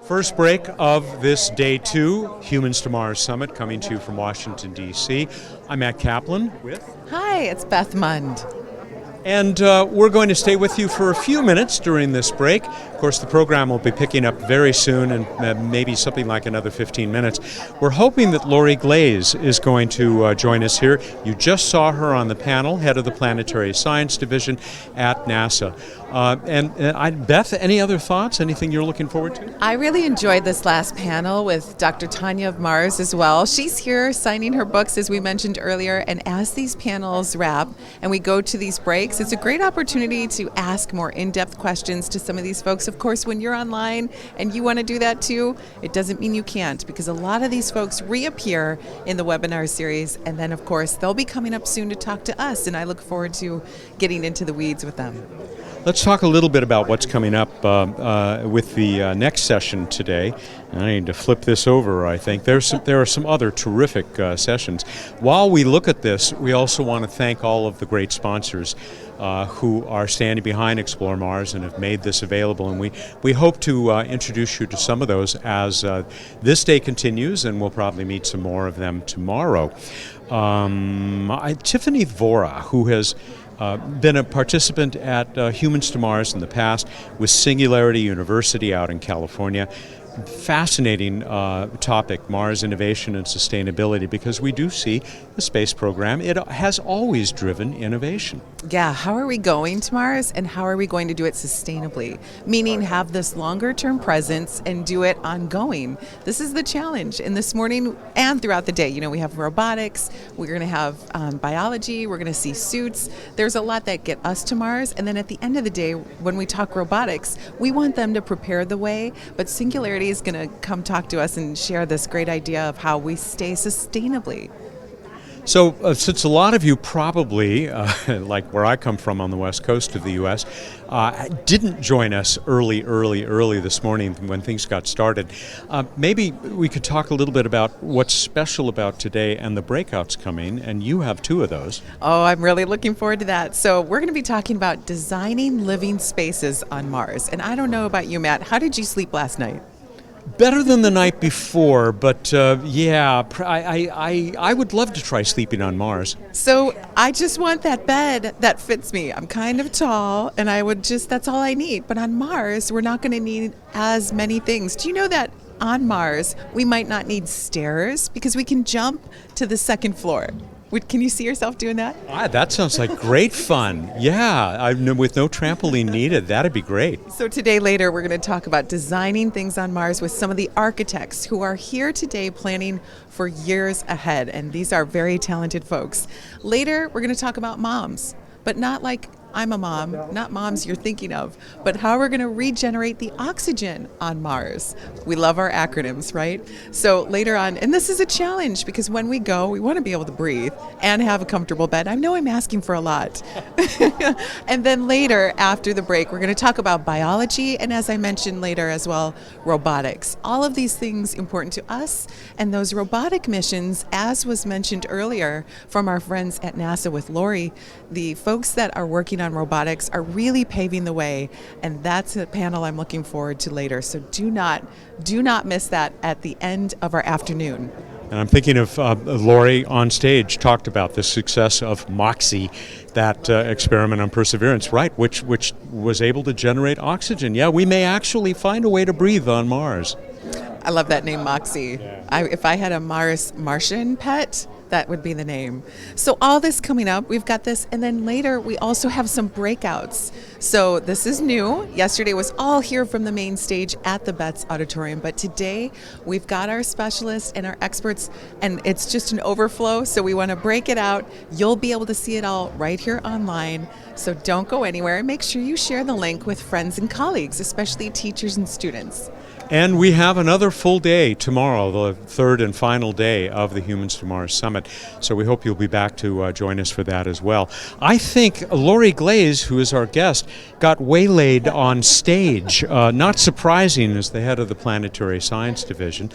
First break of this Day 2 Humans to Mars Summit, coming to you from Washington, D.C. I'm Matt Kaplan with... Hi, it's Beth Mund. And we're going to stay with you for a few minutes during this break. Of course, the program will be picking up very soon, and maybe something like another 15 minutes. We're hoping that Lori Glaze is going to join us here. You just saw her on the panel, head of the Planetary Science Division at NASA. Beth, any other thoughts? Anything you're looking forward to? I really enjoyed this last panel with Dr. Tanya of Mars as well. She's here signing her books, as we mentioned earlier, and as these panels wrap and we go to these breaks, it's a great opportunity to ask more in-depth questions to some of these folks. Of course, when you're online and you want to do that too, it doesn't mean you can't, because a lot of these folks reappear in the webinar series, and then of course they'll be coming up soon to talk to us, and I look forward to getting into the weeds with them. Let's talk a little bit about what's coming up with the next session today. And I need to flip this over, I think. There are some other terrific sessions. While we look at this, we also want to thank all of the great sponsors who are standing behind Explore Mars and have made this available. And we hope to introduce you to some of those as this day continues, and we'll probably meet some more of them tomorrow. Tiffany Vora, who has been a participant at Humans to Mars in the past with Singularity University out in California. Fascinating topic, Mars innovation and sustainability, because we do see the space program, it has always driven innovation. Yeah, how are we going to Mars, and how are we going to do it sustainably? Meaning have this longer term presence and do it ongoing. This is the challenge. And this morning and throughout the day, we have robotics, we're going to have biology, we're going to see suits. There's a lot that get us to Mars. And then at the end of the day, when we talk robotics, we want them to prepare the way, but Singularity is going to come talk to us and share this great idea of how we stay sustainably. So since a lot of you probably, like where I come from on the west coast of the U.S., didn't join us early this morning when things got started, maybe we could talk a little bit about what's special about today and the breakouts coming, and you have two of those. Oh, I'm really looking forward to that. So we're going to be talking about designing living spaces on Mars. And I don't know about you, Matt, how did you sleep last night? Better than the night before, but I would love to try sleeping on Mars. So I just want that bed that fits me. I'm kind of tall, and that's all I need. But on Mars, we're not going to need as many things. Do you know that on Mars, we might not need stairs because we can jump to the second floor? Can you see yourself doing that? That sounds like great fun. Yeah, with no trampoline needed, that'd be great. So today, later, we're going to talk about designing things on Mars with some of the architects who are here today planning for years ahead. And these are very talented folks. Later, we're going to talk about moms, but not like I'm a mom, not moms you're thinking of, but how we're going to regenerate the oxygen on Mars. We love our acronyms, right? So later on, and this is a challenge because when we go, we want to be able to breathe and have a comfortable bed. I know I'm asking for a lot. And then later, after the break, we're going to talk about biology and, as I mentioned later as well, robotics. All of these things important to us, and those robotic missions, as was mentioned earlier from our friends at NASA with Lori, the folks that are working on robotics are really paving the way, and that's a panel I'm looking forward to later. So do not miss that at the end of our afternoon. And I'm thinking of Lori on stage talked about the success of MOXIE, that experiment on Perseverance, right, which was able to generate oxygen. Yeah, we may actually find a way to breathe on Mars. I love that name, MOXIE. Yeah. If I had a Martian pet, that would be the name. So all this coming up, we've got this, and then later we also have some breakouts. So this is new. Yesterday was all here from the main stage at the Betts Auditorium, but today we've got our specialists and our experts, and it's just an overflow, so we want to break it out. You'll be able to see it all right here online, so don't go anywhere. Make sure you share the link with friends and colleagues, especially teachers and students. And we have another full day tomorrow, the third and final day of the Humans to Mars Summit. summit. So we hope you'll be back to join us for that as well. I think Lori Glaze, who is our guest, got waylaid on stage, not surprising as the head of the Planetary Science Division.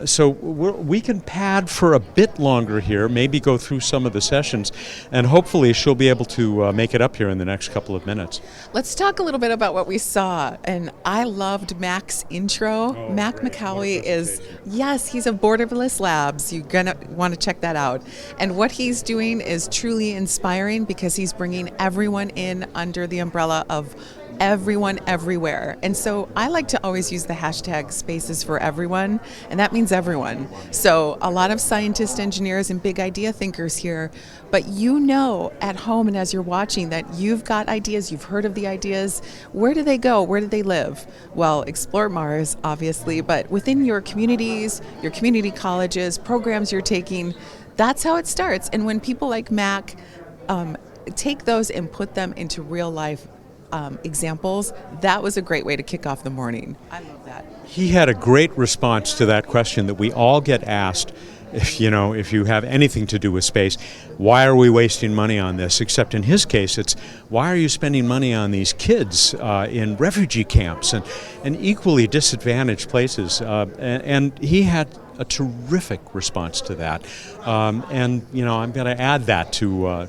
So we can pad for a bit longer here, maybe go through some of the sessions, and hopefully she'll be able to make it up here in the next couple of minutes. Let's talk a little bit about what we saw. And I loved Mac's intro. Mac McCauley is, yes, he's of Borderless Labs. You're going to want to check that out. And what he's doing is truly inspiring because he's bringing everyone in under the umbrella of everyone everywhere. And so I like to always use the hashtag spaces for everyone, and that means everyone. So a lot of scientists, engineers, and big idea thinkers here, but you know at home and as you're watching that you've got ideas, you've heard of the ideas. Where do they go? Where do they live? Well, Explore Mars, obviously, but within your communities, your community colleges, programs you're taking, that's how it starts. And when people like Mac take those and put them into real life examples, that was a great way to kick off the morning. I love that. He had a great response to that question that we all get asked. If you have anything to do with space, why are we wasting money on this? Except in his case, it's why are you spending money on these kids in refugee camps and equally disadvantaged places? And he had a terrific response to that. And I'm going to add that to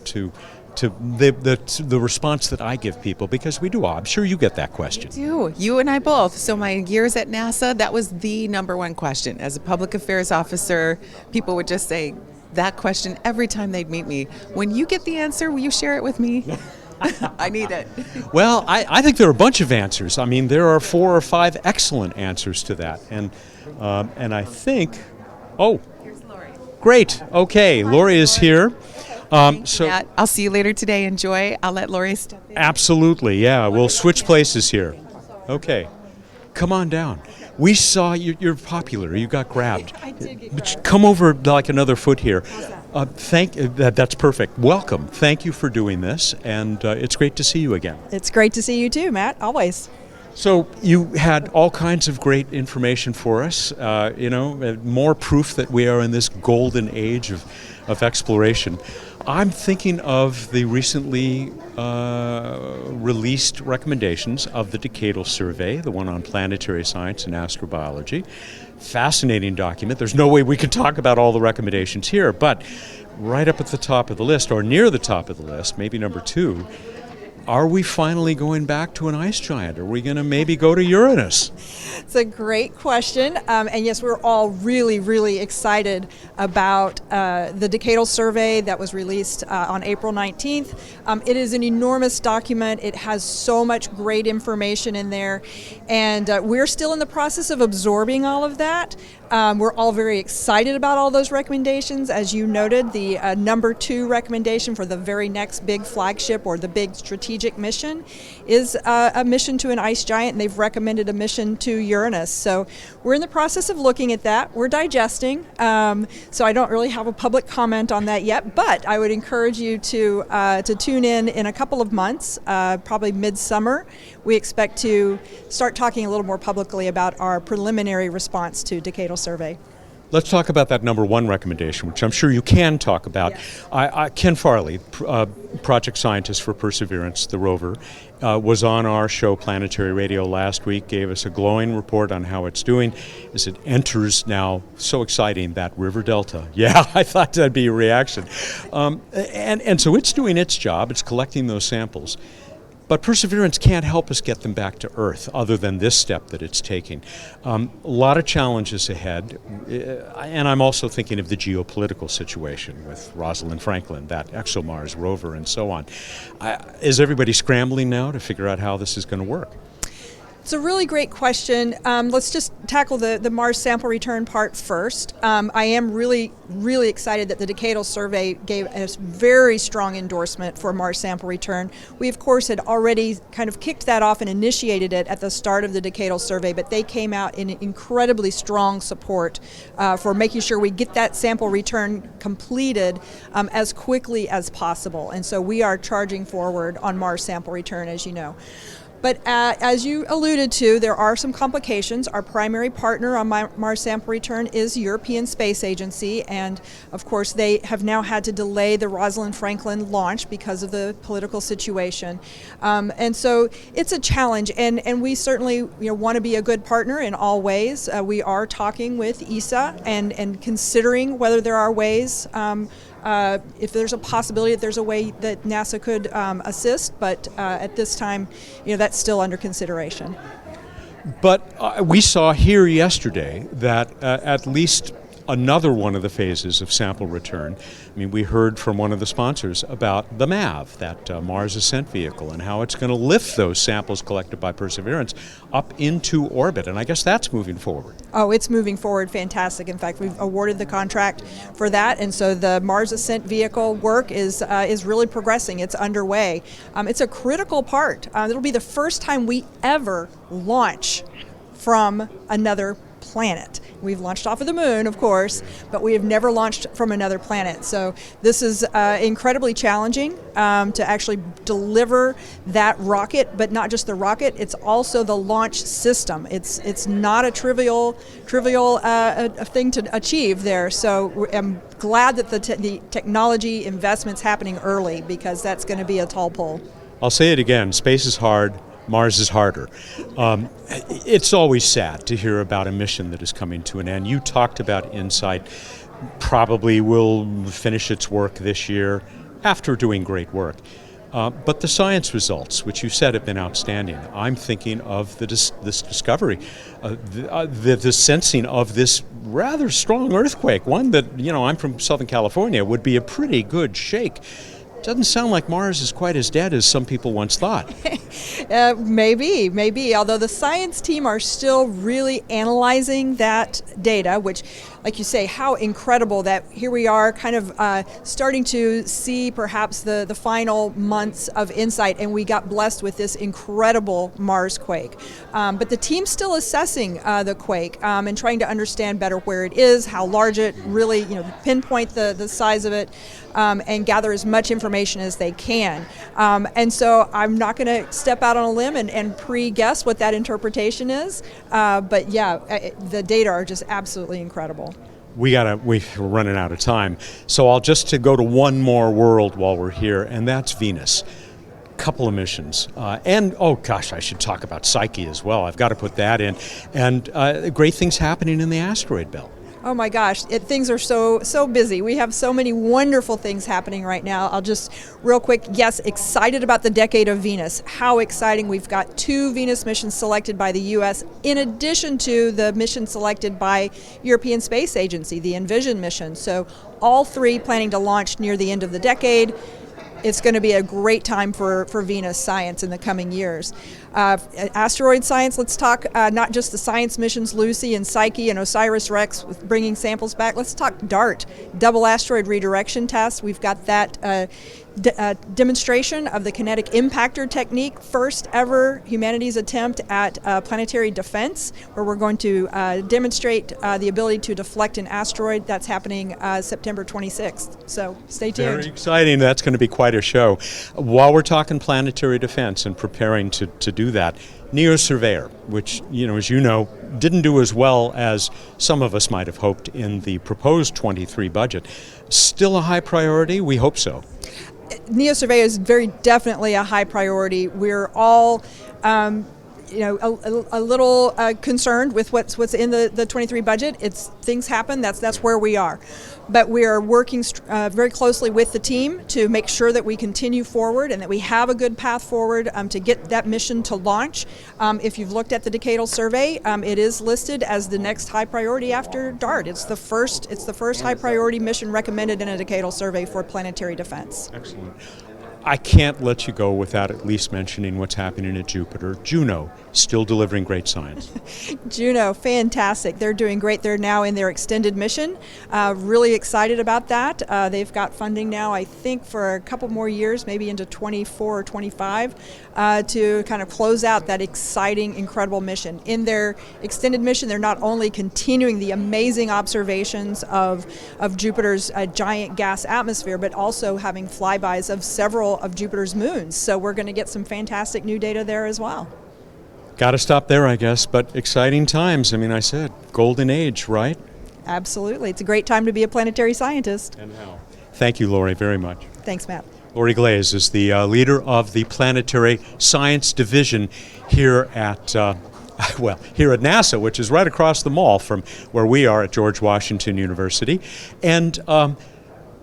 the response that I give people, because we do all. I'm sure you get that question. You and I both. So my years at NASA, that was the number one question. As a public affairs officer, people would just say that question every time they'd meet me. When you get the answer, will you share it with me? I need it. Well, I think there are a bunch of answers. I mean, there are 4 or 5 excellent answers to that. And I think, Here's Lori. Great. Okay, Lori is here. Matt, I'll see you later today. Enjoy. I'll let Lori step in. Absolutely, yeah. We'll switch places here. Okay. Come on down. We saw you're popular. You got grabbed. I did get But grabbed. come over like another foot here. That's perfect. Welcome. Thank you for doing this, and it's great to see you again. It's great to see you too, Matt, always. So you had all kinds of great information for us, more proof that we are in this golden age of exploration. I'm thinking of the recently released recommendations of the Decadal Survey, the one on planetary science and astrobiology. Fascinating document. There's no way we could talk about all the recommendations here, but right up at the top of the list, or near the top of the list, maybe number 2, are we finally going back to an ice giant? Are we going to maybe go to Uranus? It's a great question. And yes, we're all really, really excited about the Decadal Survey that was released on April 19th. It is an enormous document. It has so much great information in there. And we're still in the process of absorbing all of that. We're all very excited about all those recommendations. As you noted, the number 2 recommendation for the very next big flagship or the big strategic mission is a mission to an ice giant, and they've recommended a mission to Uranus. So we're in the process of looking at that. We're digesting, so I don't really have a public comment on that yet, but I would encourage you to tune in a couple of months, probably midsummer. We expect to start talking a little more publicly about our preliminary response to Decadal Survey. Let's talk about that number 1 recommendation, which I'm sure you can talk about. Yes. Ken Farley, project scientist for Perseverance, the rover, was on our show, Planetary Radio, last week, gave us a glowing report on how it's doing as it enters now, so exciting, that river delta. Yeah, I thought that'd be a reaction. And so it's doing its job. It's collecting those samples. But Perseverance can't help us get them back to Earth, other than this step that it's taking. A lot of challenges ahead, and I'm also thinking of the geopolitical situation with Rosalind Franklin, that ExoMars rover, and so on. Is everybody scrambling now to figure out how this is going to work? It's a really great question. Let's just tackle the Mars sample return part first. I am really, really excited that the Decadal Survey gave us very strong endorsement for Mars sample return. We, of course, had already kind of kicked that off and initiated it at the start of the Decadal Survey, but they came out in incredibly strong support for making sure we get that sample return completed as quickly as possible. And so we are charging forward on Mars sample return, as you know. But as you alluded to, there are some complications. Our primary partner on Mars sample return is European Space Agency, and of course they have now had to delay the Rosalind Franklin launch because of the political situation. And so it's a challenge, and we certainly want to be a good partner in all ways. We are talking with ESA and considering whether there are ways, if there's a possibility that there's a way that NASA could assist, but at this time, that's still under consideration. But we saw here yesterday that at least another one of the phases of sample return, we heard from one of the sponsors about the MAV, that Mars Ascent Vehicle, and how it's going to lift those samples collected by Perseverance up into orbit, and I guess that's moving forward. Oh, it's moving forward fantastic. In fact, we've awarded the contract for that, and so the Mars Ascent Vehicle work is really progressing. It's underway. It's a critical part. It'll be the first time we ever launch from another planet. We've launched off of the moon, of course, but we have never launched from another planet. So this is incredibly challenging to actually deliver that rocket, but not just the rocket, it's also the launch system. It's not a trivial thing to achieve there. So I'm glad that the technology investment's happening early, because that's going to be a tall pull. I'll say it again, space is hard, Mars is harder. It's always sad to hear about a mission that is coming to an end. You talked about InSight, probably will finish its work this year after doing great work. But the science results, which you said have been outstanding, I'm thinking of this discovery, the sensing of this rather strong earthquake, one that, I'm from Southern California, would be a pretty good shake. Doesn't sound like Mars is quite as dead as some people once thought. Maybe, although the science team are still really analyzing that data, which, like you say, how incredible that here we are kind of starting to see perhaps the final months of InSight, and we got blessed with this incredible Mars quake. But the team's still assessing the quake and trying to understand better where it is, how large it really, pinpoint the size of it, and gather as much information as they can. And so I'm not going to step out on a limb and pre-guess what that interpretation is, but yeah, the data are just absolutely incredible. We're running out of time, so I'll just to go to one more world while we're here, and that's Venus. Couple of missions, and oh gosh, I should talk about Psyche as well. I've got to put that in, and great things happening in the asteroid belt. Oh my gosh, things are so busy. We have so many wonderful things happening right now. I'll just real quick, yes, excited about the Decade of Venus. How exciting. We've got 2 Venus missions selected by the U.S. in addition to the mission selected by European Space Agency, the Envision mission. So all 3 planning to launch near the end of the decade. It's going to be a great time for Venus science in the coming years. Asteroid science, let's talk not just the science missions, Lucy and Psyche and OSIRIS-REx with bringing samples back. Let's talk DART, Double Asteroid Redirection Test. We've got that demonstration of the kinetic impactor technique, first ever humanities attempt at planetary defense, where we're going to demonstrate the ability to deflect an asteroid. That's happening September 26th. So stay tuned. Very exciting. That's going to be quite a show. While we're talking planetary defense and preparing to do that, NEO Surveyor, which, as you know, didn't do as well as some of us might have hoped in the proposed 23 budget. Still a high priority? We hope so. NEO Surveyor is very definitely a high priority. We're all a little concerned with what's in the 23 budget. Things happen. That's where we are. But we are working very closely with the team to make sure that we continue forward and that we have a good path forward to get that mission to launch. If you've looked at the decadal survey, it is listed as the next high priority after DART. It's the first high priority mission recommended in a decadal survey for planetary defense. Excellent. I can't let you go without at least mentioning what's happening at Jupiter. Juno, still delivering great science. Juno, fantastic. They're doing great. They're now in their extended mission. Really excited about that. They've got funding now, I think, for a couple more years, maybe into 24 or 25, to kind of close out that exciting, incredible mission. In their extended mission, they're not only continuing the amazing observations of Jupiter's giant gas atmosphere, but also having flybys of several of Jupiter's moons. So we're going to get some fantastic new data there as well. Got to stop there, I guess, but exciting times. I mean, I said, golden age, right? Absolutely. It's a great time to be a planetary scientist. And how? Thank you, Lori, very much. Thanks, Matt. Lori Glaze is the leader of the Planetary Science Division here at here at NASA, which is right across the mall from where we are at George Washington University. And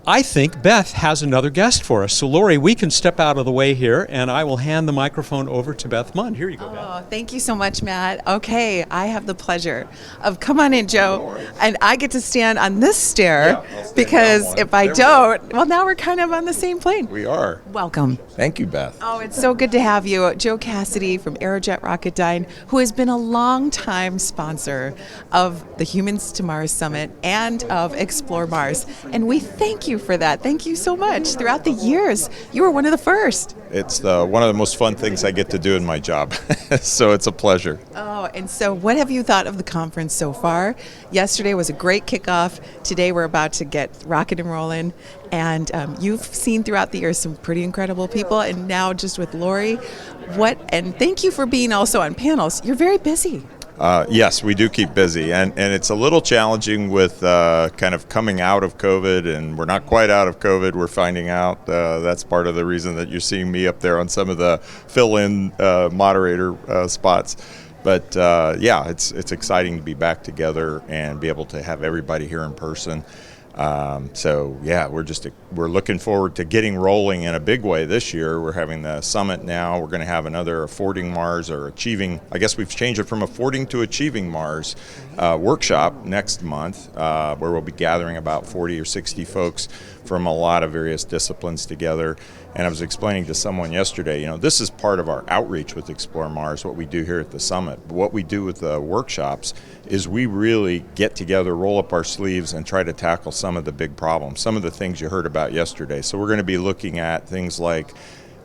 I think Beth has another guest for us. So, Lori, we can step out of the way here, and I will hand the microphone over to Beth Munn. Here you go, Beth. Oh, thank you so much, Matt. Okay, I have the pleasure of, come on in, Joe, and I get to stand on this stair because if I don't, well, now we're kind of on the same plane. We are. Welcome. Thank you, Beth. Oh, it's so good to have you. Joe Cassidy from Aerojet Rocketdyne, who has been a long-time sponsor of the Humans to Mars Summit and of Explore Mars. And we thank you for that. Thank you so much. Throughout the years, you were one of the first. It's one of the most fun things I get to do in my job, so it's a pleasure. Oh, and so what have you thought of the conference so far? Yesterday was a great kickoff. Today we're about to get rocket and rolling. And you've seen throughout the years some pretty incredible people. And now just with Lori, and thank you for being also on panels. You're very busy. Yes, we do keep busy, and it's a little challenging with kind of coming out of COVID, and we're not quite out of COVID, we're finding out. That's part of the reason that you're seeing me up there on some of the fill-in moderator spots. But yeah, it's exciting to be back together and be able to have everybody here in person. So yeah, we're looking forward to getting rolling in a big way this year. We're having the summit now. We're going to have another Affording Mars, or Achieving, I guess we've changed it from Affording to Achieving Mars workshop next month, where we'll be gathering about 40 or 60 folks from a lot of various disciplines together. And I was explaining to someone yesterday, this is part of our outreach with Explore Mars, what we do here at the summit. But what we do with the workshops is we really get together, roll up our sleeves, and try to tackle some of the big problems, some of the things you heard about yesterday. So we're going to be looking at things like,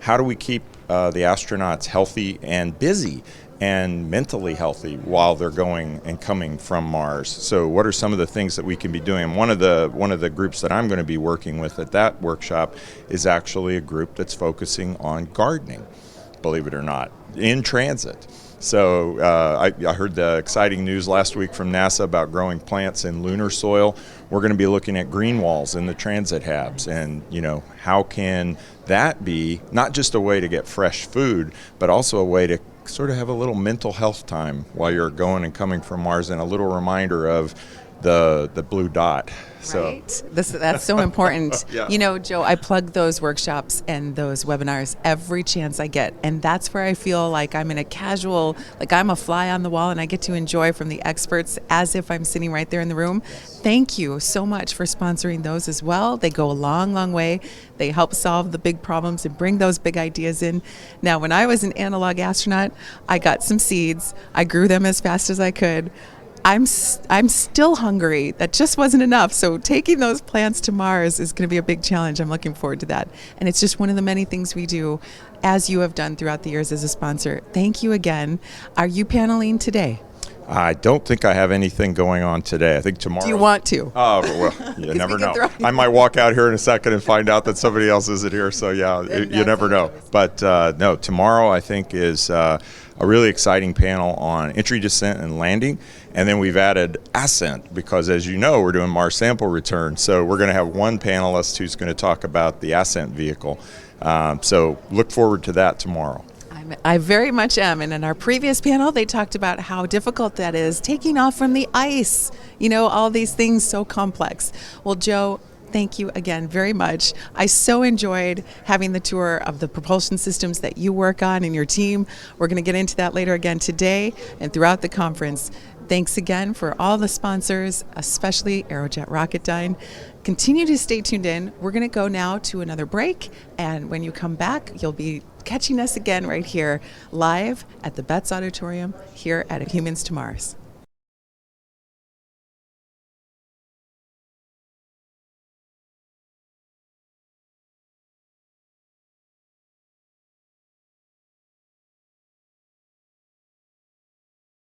how do we keep the astronauts healthy and busy and mentally healthy while they're going and coming from Mars? So what are some of the things that we can be doing? And one of the groups that I'm going to be working with at that workshop is actually a group that's focusing on gardening, believe it or not, in transit. So I heard the exciting news last week from NASA about growing plants in lunar soil. We're going to be looking at green walls in the transit habs, and how can that be not just a way to get fresh food, but also a way to sort of have a little mental health time while you're going and coming from Mars, and a little reminder of the blue dot. Right. That's so important. Yeah. Joe, I plug those workshops and those webinars every chance I get. And that's where I feel like I'm in a casual, like I'm a fly on the wall, and I get to enjoy from the experts as if I'm sitting right there in the room. Thank you so much for sponsoring those as well. They go a long, long way. They help solve the big problems and bring those big ideas in. Now, when I was an analog astronaut, I got some seeds. I grew them as fast as I could. I'm still hungry. That just wasn't enough. So taking those plants to Mars is going to be a big challenge. I'm looking forward to that. And it's just one of the many things we do, as you have done throughout the years as a sponsor. Thank you again. Are you paneling today? I don't think I have anything going on today. I think tomorrow. Do you want to? Oh, well, you never know. I might walk out here in a second and find out that somebody else isn't here. So, yeah, you never know. But, no, tomorrow I think is a really exciting panel on entry, descent, and landing. And then we've added ascent because, as you know, we're doing Mars sample return. So we're going to have one panelist who's going to talk about the ascent vehicle. So look forward to that tomorrow. I very much am. And in our previous panel, they talked about how difficult that is, taking off from the ice, all these things so complex. Well, Joe, thank you again very much. I so enjoyed having the tour of the propulsion systems that you work on in your team. We're going to get into that later again today and throughout the conference. Thanks again for all the sponsors, especially Aerojet Rocketdyne. Continue to stay tuned in. We're going to go now to another break, and when you come back, you'll be catching us again right here live at the Betts Auditorium here at Humans to Mars.